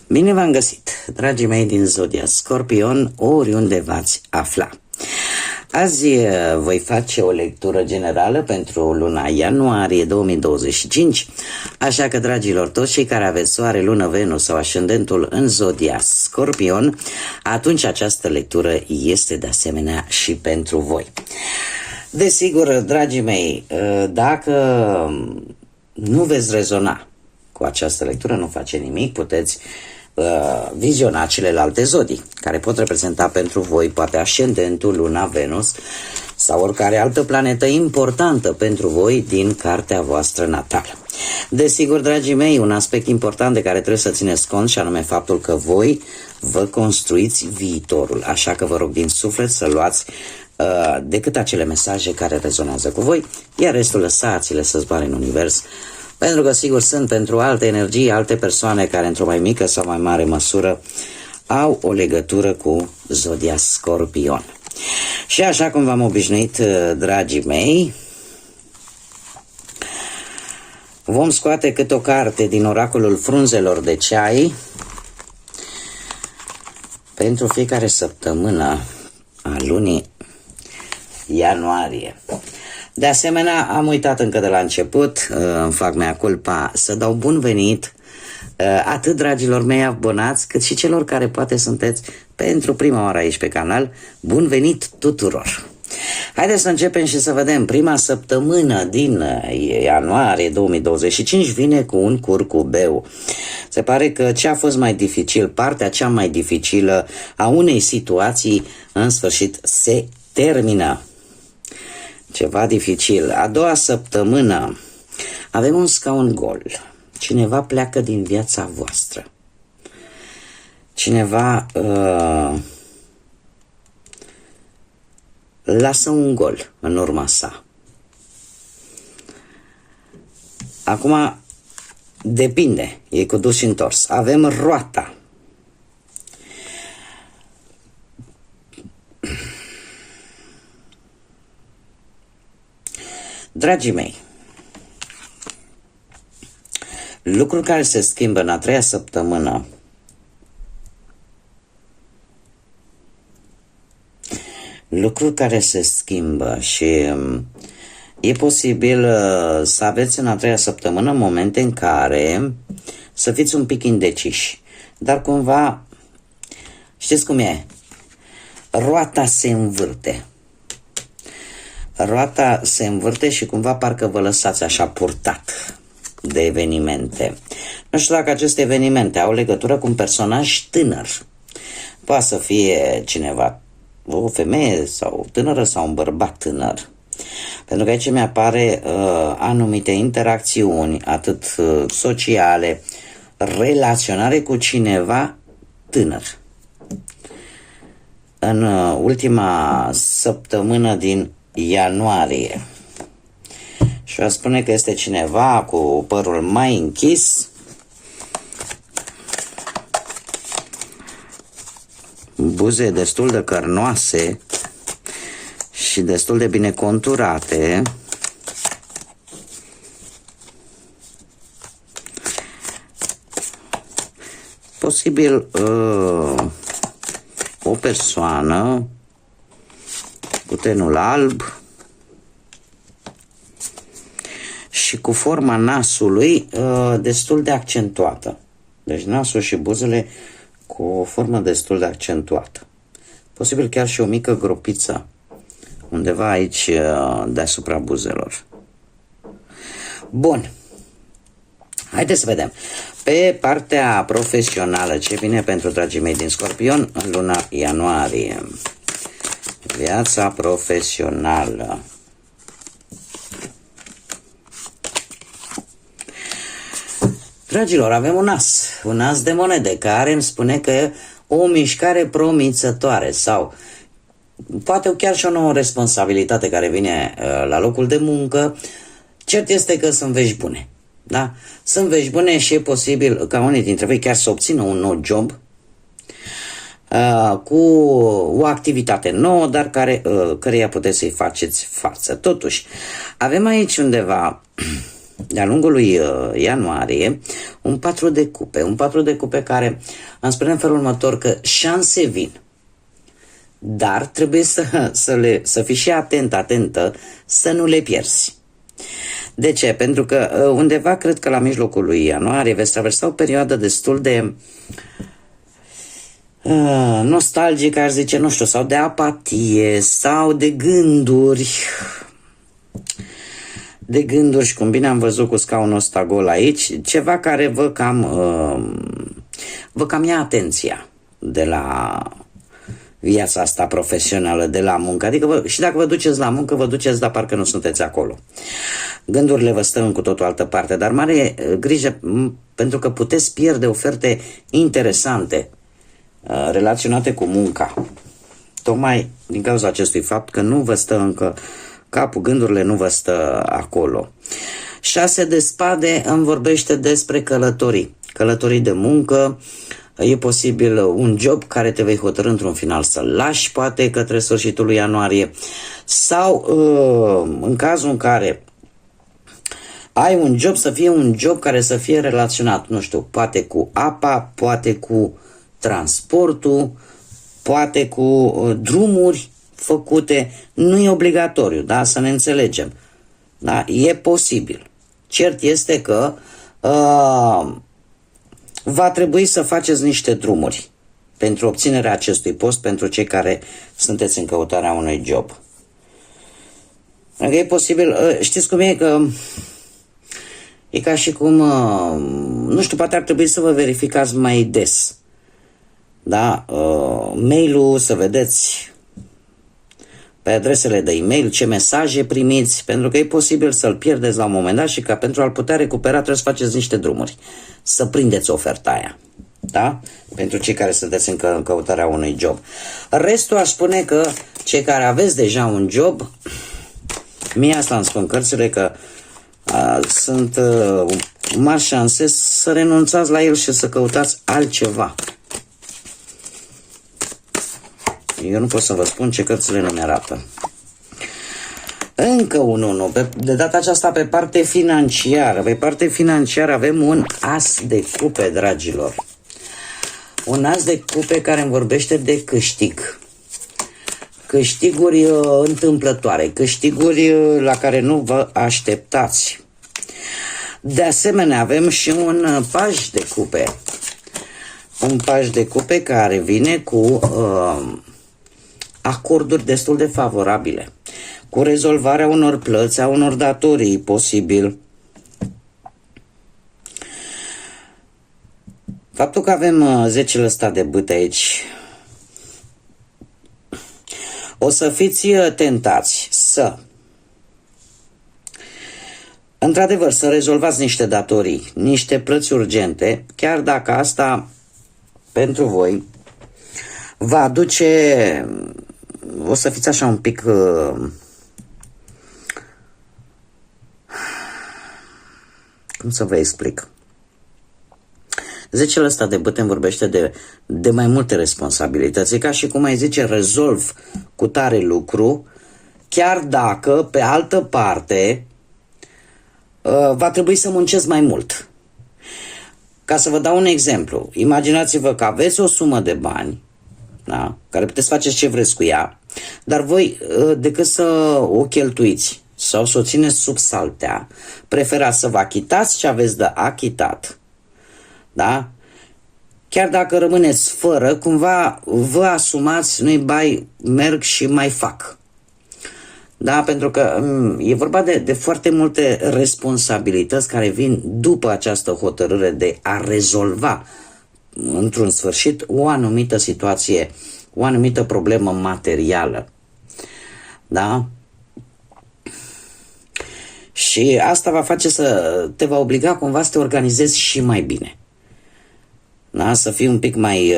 Bine v-am găsit, dragii mei din Zodia Scorpion, oriunde v-ați afla. Azi voi face o lectură generală pentru luna ianuarie 2025, așa că, dragilor, toți cei care aveți soare, lună, Venus sau ascendentul în Zodia Scorpion, atunci această lectură este de asemenea și pentru voi. Desigur, dragii mei, dacă nu veți rezona cu această lectură, nu face nimic, puteți viziona celelalte zodii, care pot reprezenta pentru voi poate ascendentul, luna, Venus sau oricare altă planetă importantă pentru voi din cartea voastră natală. Desigur, dragii mei, un aspect important de care trebuie să țineți cont și anume faptul că voi vă construiți viitorul, așa că vă rog din suflet să luați decât acele mesaje care rezonează cu voi, iar restul lăsați-le să zboare în univers, pentru că sigur sunt pentru alte energii, alte persoane care într-o mai mică sau mai mare măsură au o legătură cu Zodia Scorpion. Și așa cum v-am obișnuit, dragii mei, vom scoate câte o carte din oracolul frunzelor de ceai pentru fiecare săptămână a lunii ianuarie. De asemenea, am uitat încă de la început, îmi fac mea culpa, să dau bun venit atât dragilor mei abonați, cât și celor care poate sunteți pentru prima oară aici pe canal. Bun venit tuturor! Haideți să începem și să vedem. Prima săptămână din ianuarie 2025 vine cu un curcubeu. Se pare că ce a fost mai dificil, partea cea mai dificilă a unei situații, în sfârșit se termină. Ceva dificil. A doua săptămână avem un scaun gol. Cineva pleacă din viața voastră. Cineva lasă un gol în urma sa. Acum depinde, e cu dus și întors. Avem roata. Dragii mei, lucruri care se schimbă în a treia săptămână și e posibil să aveți în a treia săptămână momente în care să fiți un pic indeciși, dar cumva, știți cum e, roata se învârte. Roata se învârte și cumva parcă vă lăsați așa purtat de evenimente. Nu știu dacă aceste evenimente au legătură cu un personaj tânăr. Poate să fie cineva, o femeie sau tânără sau un bărbat tânăr. Pentru că aici mi-apare anumite interacțiuni, atât sociale, relaționare cu cineva tânăr. În ultima săptămână din ianuarie. Și va spune că este cineva cu părul mai închis, buze destul de cărnoase și destul de bine conturate, posibil o persoană cu tenul alb și cu forma nasului destul de accentuată. Deci nasul și buzele cu o formă destul de accentuată. Posibil chiar și o mică gropiță undeva aici deasupra buzelor. Bun. Haideți să vedem. Pe partea profesională, ce vine pentru dragii mei din Scorpion în luna ianuarie? Viața profesională. Dragilor, avem un as de monede care îmi spune că e o mișcare promițătoare sau poate chiar și o nouă responsabilitate care vine la locul de muncă. Cert este că sunt vești bune. Da? Sunt vești bune și e posibil ca unii dintre voi chiar să obțină un nou job cu o activitate nouă, dar căreia puteți să-i faceți față. Totuși, avem aici undeva de-a lungul lui ianuarie un 4 de cupe. Un 4 de cupe care îmi spune în felul următor că șanse vin. Dar trebuie să fii și atentă să nu le pierzi. De ce? Pentru că undeva, cred că la mijlocul lui ianuarie, veți traversa o perioadă destul de nostalgică, aș zice, nu știu, sau de apatie, sau de gânduri. De gânduri, și cum bine am văzut cu scaunul ăsta gol aici, ceva care vă cam ia atenția de la viața asta profesională, de la muncă. Adică și dacă vă duceți la muncă, vă duceți, dar parcă nu sunteți acolo. Gândurile vă stă în cu totul altă parte, dar mare grijă, pentru că puteți pierde oferte interesante relaționate cu munca. Tocmai din cauza acestui fapt că nu vă stă încă capul, gândurile nu vă stă acolo. 6 de spade îmi vorbește despre călătorii. Călătorii de muncă. E posibil un job care te vei hotărî într-un final să-l lași, poate către sfârșitul lui ianuarie, sau în cazul în care ai un job, să fie un job care să fie relaționat, nu știu, poate cu apa, poate cu transportul, poate cu drumuri făcute. Nu e obligatoriu, da? Să ne înțelegem. Da? E posibil. Cert este că va trebui să faceți niște drumuri pentru obținerea acestui post, pentru cei care sunteți în căutarea unui job. Dacă e posibil, știți cum e, că e ca și cum, nu știu, poate ar trebui să vă verificați mai des, da, mail-ul, să vedeți pe adresele de e-mail ce mesaje primiți, pentru că e posibil să-l pierdeți la un moment dat și ca pentru a-l putea recupera trebuie să faceți niște drumuri, să prindeți oferta aia, da? Pentru cei care sunteți în căutarea unui job. Restul aș spune că cei care aveți deja un job, mie asta îmi spun cărțile, că sunt mari șanse să renunțați la el și să căutați altceva. Eu nu pot să vă spun ce cărțile nu mi-arată. Încă un 1. De data aceasta pe parte financiară. Pe parte financiară avem un as de cupe, dragilor. Un as de cupe care îmi vorbește de câștig. Câștiguri întâmplătoare. Câștiguri la care nu vă așteptați. De asemenea, avem și un paj de cupe. Un paj de cupe care vine cu acorduri destul de favorabile, cu rezolvarea unor plăți, a unor datorii, posibil. Faptul că avem 10 ăsta de bâte aici, o să fiți tentați să, într-adevăr, să rezolvați niște datorii, niște plăți urgente, chiar dacă asta pentru voi va aduce, o să fiți așa un pic cum să vă explic? 10 ăsta de bâte îmi vorbește de mai multe responsabilități. E ca și cum ai zice, rezolv cu tare lucru, chiar dacă, pe altă parte, va trebui să muncesc mai mult. Ca să vă dau un exemplu, imaginați-vă că aveți o sumă de bani, da, care puteți face ce vreți cu ea, dar voi, decât să o cheltuiți sau să o țineți sub saltea, preferați să vă achitați ce aveți de achitat, da? Chiar dacă rămâneți fără, cumva vă asumați, nu-i bai, merg și mai fac. Da, pentru că e vorba de foarte multe responsabilități care vin după această hotărâre de a rezolva într-un sfârșit o anumită situație, o anumită problemă materială. Da? Și asta va face te va obliga cumva să te organizezi și mai bine. Da? Să fii un pic mai,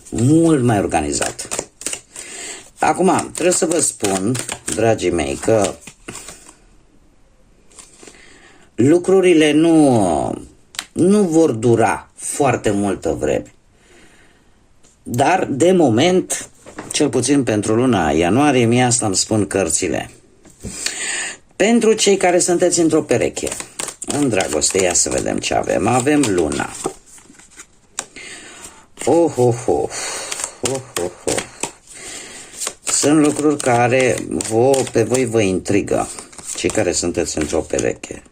mult mai organizat. Acum, trebuie să vă spun, dragii mei, că lucrurile nu vor dura foarte multă vreme. Dar, de moment, cel puțin pentru luna ianuarie, mie asta îmi spun cărțile. Pentru cei care sunteți într-o pereche, În dragoste, ia să vedem ce avem. Avem luna. Sunt lucruri care pe voi vă intrigă, cei care sunteți într-o pereche.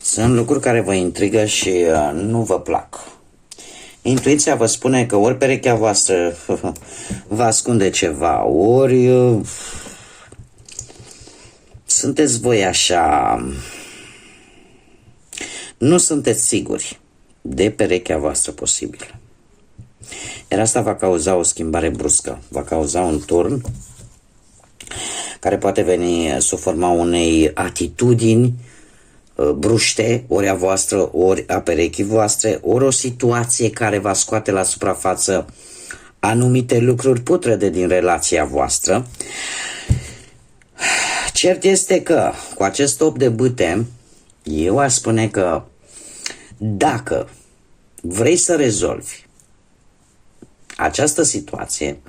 Sunt lucruri care vă intrigă și nu vă plac. Intuiția vă spune că ori perechea voastră vă ascunde ceva, ori sunteți voi așa, nu sunteți siguri de perechea voastră posibil. Iar asta va cauza o schimbare bruscă, va cauza un turn care poate veni sub forma unei atitudini bruște, ori a voastră, ori a perechii voastre, ori o situație care va scoate la suprafață anumite lucruri putrede din relația voastră. Cert este că cu acest 8 de bâte, eu aș spune că dacă vrei să rezolvi această situație,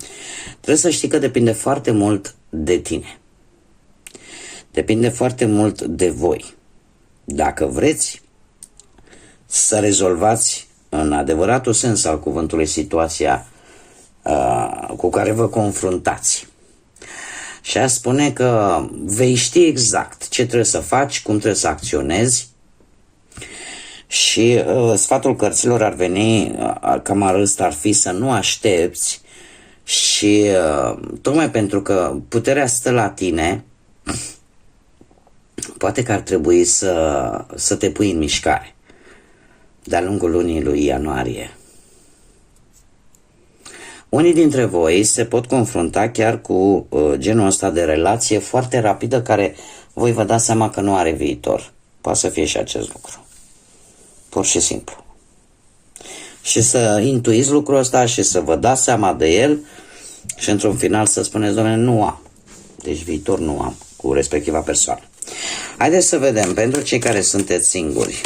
trebuie să știi că depinde foarte mult de tine. Depinde foarte mult de voi. Dacă vreți să rezolvați în adevăratul sens al cuvântului situația cu care vă confruntați, și a spune că vei ști exact ce trebuie să faci, cum trebuie să acționezi, și sfatul cărților ar veni, cam ăsta ar fi, să nu aștepți și tocmai pentru că puterea stă la tine, poate că ar trebui să te pui în mișcare de-a lungul lunii lui ianuarie. Unii dintre voi se pot confrunta chiar cu genul ăsta de relație foarte rapidă, care voi vă dați seama că nu are viitor. Poate să fie și acest lucru. Pur și simplu. Și să intuiți lucrul ăsta și să vă dați seama de el și într-un final să spuneți: Doamne, nu am. Deci viitor nu am cu respectiva persoană. Haideți să vedem pentru cei care sunteți singuri.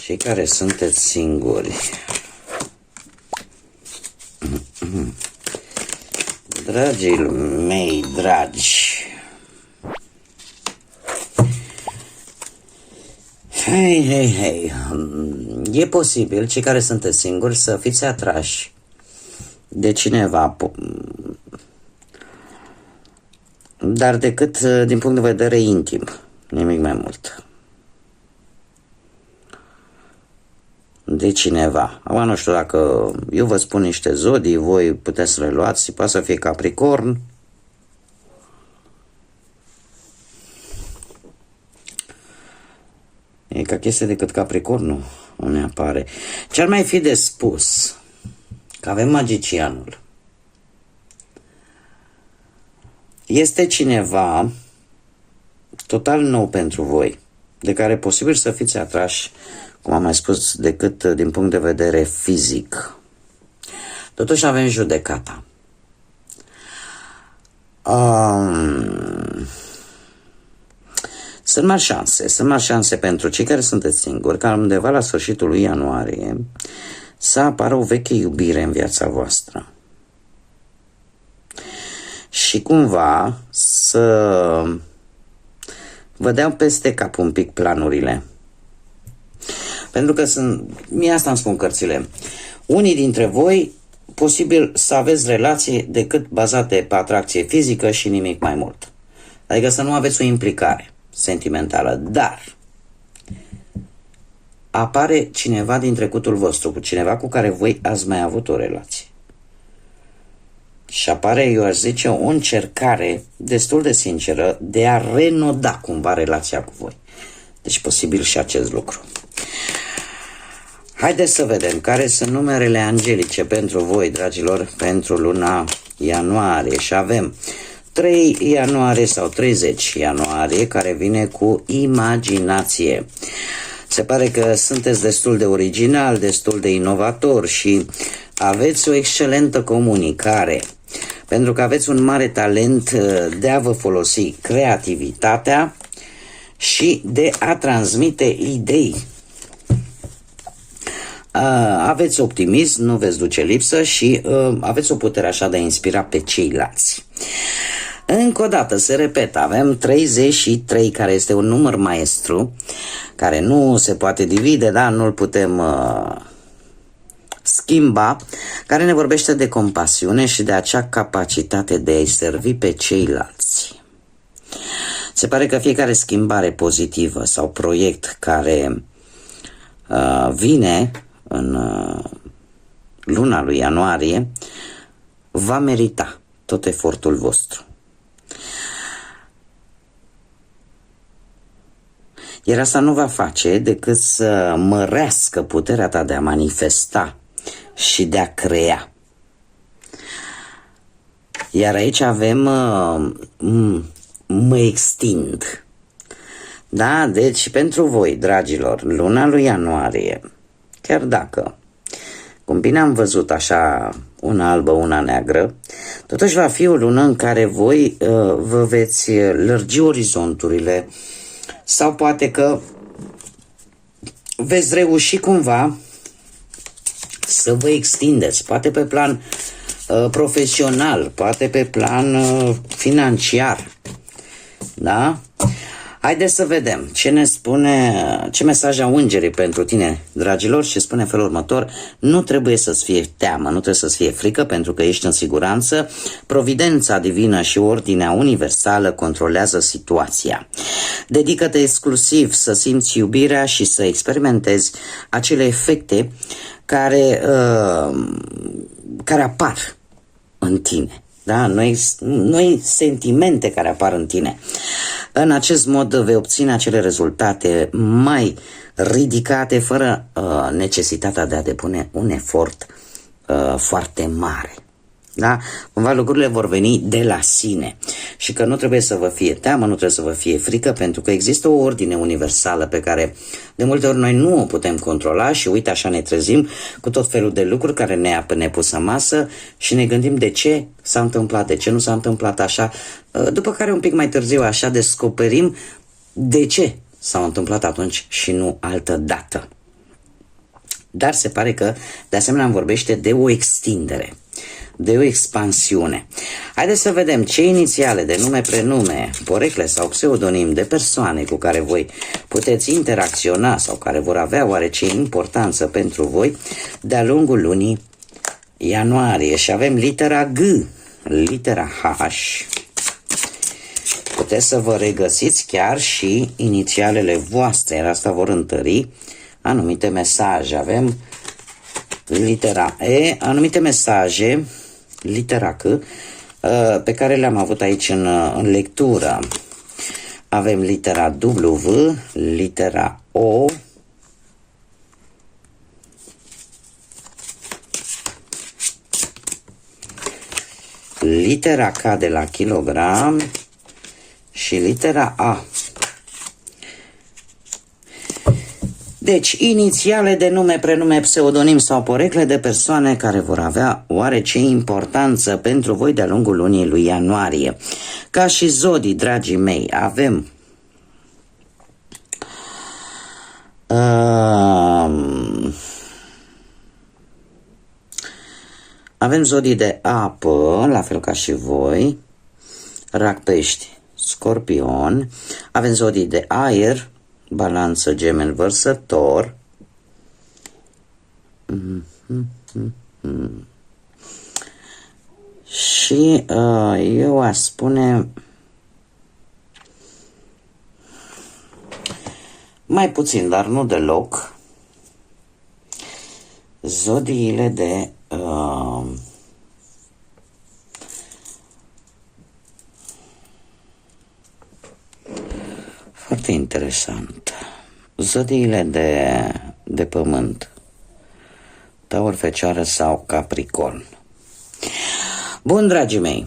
Cei care sunteți singuri. Dragii mei dragi, hei, e posibil, cei care sunteți singuri, să fiți atrași de cineva, dar decât din punct de vedere intim, nimic mai mult. De cineva. Acum nu știu, dacă eu vă spun niște zodii, voi puteți să le luați, poate să fie Capricorn, e ca chestie decât Capricornul, nu ne apare. Ce-ar mai fi de spus? Că avem magicianul. Este cineva total nou pentru voi, de care e posibil să fiți atrași, cum am mai spus, decât din punct de vedere fizic. Totuși avem judecata. Sunt mari șanse pentru cei care sunteți singuri, ca undeva la sfârșitul lui ianuarie să apară o veche iubire în viața voastră. Și cumva să vă dea peste cap un pic planurile. Pentru că mie asta îmi spun cărțile. Unii dintre voi, posibil să aveți relații decât bazate pe atracție fizică și nimic mai mult. Adică să nu aveți o implicare sentimentală, dar apare cineva din trecutul vostru, cu cineva cu care voi ați mai avut o relație. Și apare, eu aș zice, o încercare destul de sinceră de a renoda cumva relația cu voi. Deci posibil și acest lucru. Haideți să vedem care sunt numerele angelice pentru voi, dragilor, pentru luna ianuarie. Și avem 3 ianuarie sau 30 ianuarie, care vine cu imaginație. Se pare că sunteți destul de original, destul de inovator și aveți o excelentă comunicare, pentru că aveți un mare talent de a vă folosi creativitatea și de a transmite idei. Aveți optimism, nu veți duce lipsă și aveți o putere așa de a inspira pe ceilalți. Încă o dată se repetă, avem 33, care este un număr maestru, care nu se poate divide, da? Nu-l putem schimba, care ne vorbește de compasiune și de acea capacitate de a-i servi pe ceilalți. Se pare că fiecare schimbare pozitivă sau proiect care vine în luna lui ianuarie va merita tot efortul vostru. Iar asta nu va face decât să mărească puterea ta de a manifesta și de a crea. Iar aici avem mă extind. Da? Deci pentru voi, dragilor, luna lui ianuarie, chiar dacă, cum bine am văzut așa, una albă, una neagră, totuși va fi o lună în care voi vă veți lărgi orizonturile sau poate că veți reuși cumva să vă extindeți, poate pe plan profesional, poate pe plan financiar. Da? Haideți să vedem ce ne spune, ce mesaj au îngerii pentru tine, dragilor, și spune în felul următor: nu trebuie să-ți fie teamă, nu trebuie să-ți fie frică, pentru că ești în siguranță. Providența divină și ordinea universală controlează situația. Dedică-te exclusiv să simți iubirea și să experimentezi acele efecte care apar în tine. Da? Noi sentimente care apar în tine. În acest mod vei obține acele rezultate mai ridicate fără necesitatea de a depune un efort foarte mare. Da? Cumva lucrurile vor veni de la sine și că nu trebuie să vă fie teamă, nu trebuie să vă fie frică, pentru că există o ordine universală pe care de multe ori noi nu o putem controla și uite așa ne trezim cu tot felul de lucruri care ne pus în masă și ne gândim de ce s-a întâmplat, de ce nu s-a întâmplat așa, după care un pic mai târziu așa descoperim de ce s-a întâmplat atunci și nu altă dată. Dar se pare că de asemenea îmi vorbește de o extindere, de o expansiune. Haideți să vedem ce inițiale de nume, prenume, porecle sau pseudonim de persoane cu care voi puteți interacționa sau care vor avea oarece importanță pentru voi de-a lungul lunii ianuarie. Și avem litera G, litera H. Puteți să vă regăsiți chiar și inițialele voastre, iar asta vor întări anumite mesaje. Avem litera E, anumite mesaje, litera C, pe care le-am avut aici în lectură. Avem litera W, litera O, litera K de la kilogram și litera A. Deci, inițiale de nume, prenume, pseudonim sau porecle de persoane care vor avea oarece importanță pentru voi de-a lungul lunii lui ianuarie. Ca și zodii, dragii mei, avem zodii de apă, la fel ca și voi, Rac, Pești, Scorpion. Avem zodii de aer, Balanță, Gemeni, Vărsător. Și eu aș spune mai puțin, dar nu deloc, zodiile de foarte interesant. Zodiile de pământ, Taur, Fecioară sau Capricorn. Bun, dragii mei,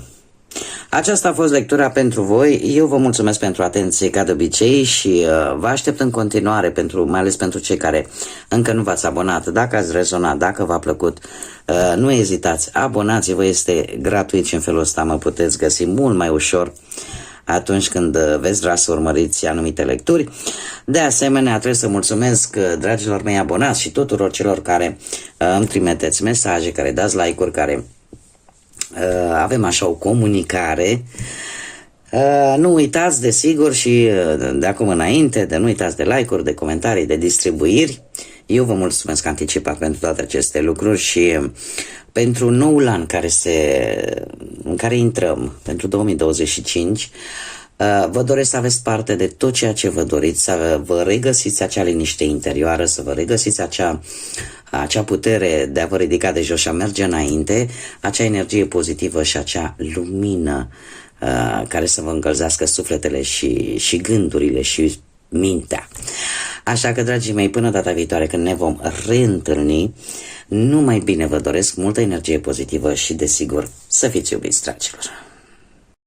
aceasta a fost lectura pentru voi. Eu vă mulțumesc pentru atenție ca de obicei și vă aștept în continuare, mai ales pentru cei care încă nu v-ați abonat. Dacă ați rezonat, dacă v-a plăcut, nu ezitați, abonați-vă, este gratuit și în felul ăsta mă puteți găsi mult mai ușor atunci când veți vrea să urmăriți anumite lecturi. De asemenea, trebuie să mulțumesc dragilor mei abonați și tuturor celor care îmi trimiteți mesaje, care dați like-uri, care avem așa o comunicare Nu uitați, desigur, și de acum înainte, de nu uitați de like-uri, de comentarii, de distribuiri. Eu vă mulțumesc anticipat pentru toate aceste lucruri și pentru noul an în care intrăm, pentru 2025, vă doresc să aveți parte de tot ceea ce vă doriți, să vă regăsiți acea liniște interioară, să vă regăsiți acea putere de a vă ridica de jos și a merge înainte, acea energie pozitivă și acea lumină care să vă încălzească sufletele și gândurile și mintea. Așa că, dragii mei, până data viitoare când ne vom reîntâlni, numai bine vă doresc, multă energie pozitivă și, desigur, să fiți iubiți, dragilor!